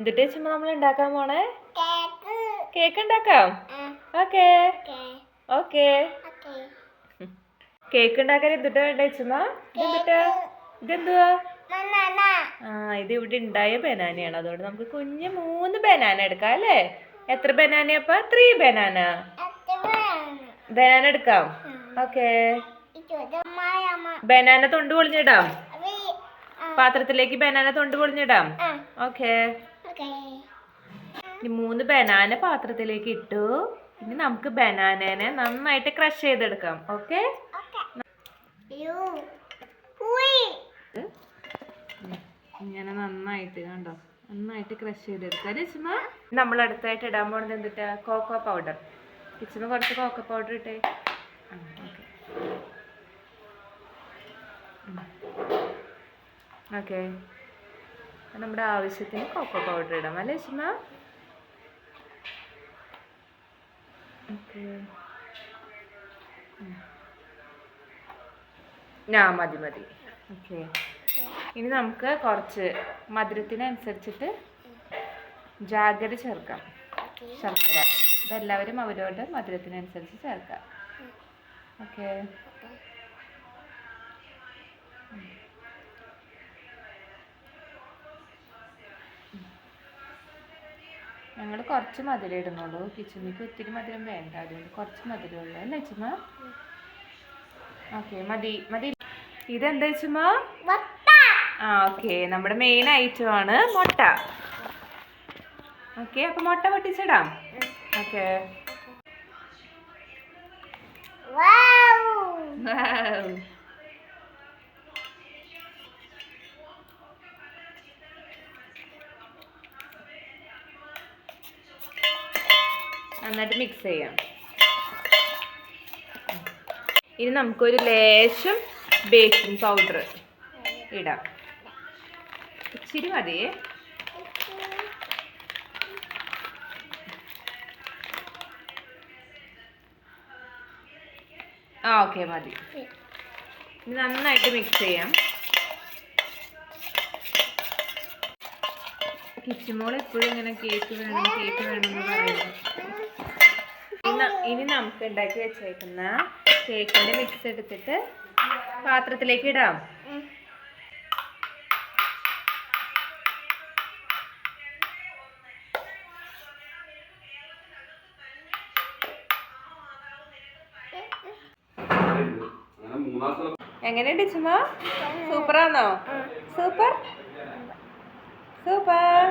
എന്നിട്ട് ചുമ്മാ നമ്മൾ ഉണ്ടാക്കാൻ പോണേ കേക്ക് ഉണ്ടാക്കാം. ഓക്കേ ഓക്കേ കേക്ക് ഉണ്ടാക്കാൻ എന്തിട്ടാ വേണ്ട ചുമ്മാ ഇതെന്തിട്ടാ ഇതെന്തുവാ? ഇത് ഇവിടെ ഉണ്ടായ ബനാനയാണ്. അതുകൊണ്ട് നമുക്ക് കുഞ്ഞ് 3 ബനാന എടുക്കാം അല്ലേ? എത്ര ബനാനയപ്പ? 3 ബനാന എടുക്കാം. ഓക്കേ ബനാന തൊണ്ട് പൊളിഞ്ഞിടാം. പാത്രത്തിലേക്ക് ബനാന തൊണ്ട് പൊളിഞ്ഞിടാം. ഓക്കേ 3 ബനാന പാത്രത്തിലേക്ക് ഇട്ടു. ഇനി നമുക്ക് ബനാനേനെ നന്നായിട്ട് ക്രഷ് ചെയ്തെടുക്കാം. ഓക്കെ ഇങ്ങനെ നന്നായിട്ട് കണ്ടോ, നന്നായിട്ട് ക്രഷ് ചെയ്തെടുക്കാം. കിച്ചുമ നമ്മൾ അടുത്തായിട്ട് ഇടാൻ പോണത് എന്തിട്ടാ? Coco powder. കിച്ചുമ കുറച്ച് കോക്കോ പൗഡർ ഇട്ടേ. ഓക്കെ നമ്മുടെ ആവശ്യത്തിന് കോക്കോ പൗഡർ ഇടാം അല്ലേ ചുമ? ഓക്കെ മതി മതി. ഓക്കെ ഇനി നമുക്ക് കുറച്ച് മധുരത്തിനനുസരിച്ചിട്ട് ജാഗര ചേർക്കാം. ശർക്കര ഇതെല്ലാവരും അവരവരുടെ മധുരത്തിനനുസരിച്ച് ചേർക്കാം. ഓക്കെ ഞങ്ങൾ കുറച്ച് മധുരം ഇടുന്നുള്ളൂ. കിച്ചുമിക്ക് ഒത്തിരി മധുരം വേണ്ട, അതുകൊണ്ട് കുറച്ച് മധുരമുള്ളൂ അല്ലേ ചുമ? ഓക്കെ മതി മതി. ഇതെന്താ ചുമ? ഓക്കെ നമ്മുടെ മെയിൻ ഐറ്റം ആണ് മുട്ട. ഓക്കെ അപ്പൊ മുട്ട പൊട്ടിച്ചിടാം. ഓക്കെ നന്നായിട്ട് മിക്സ് ചെയ്യാം. ഇനി നമുക്കൊരു ലേശം ബേക്കിംഗ് പൗഡർ ഇടാം. ഇച്ചിരി മതിയേ. ഓക്കെ മതി. ഇനി നന്നായിട്ട് മിക്സ് ചെയ്യാം. കിച്ചുമോൾ എപ്പോഴും ഇങ്ങനെ കേക്ക് വേണമെന്ന് പറയുന്നു. ഇനി നമുക്ക് ഉണ്ടാക്കി വെച്ചേക്കുന്ന കേക്കിന്റെ മിക്സ് എടുത്തിട്ട് പാത്രത്തിലേക്ക് ഇടാം. എങ്ങനെയുണ്ട് ചുമ? സൂപ്പറാണോ? Super super.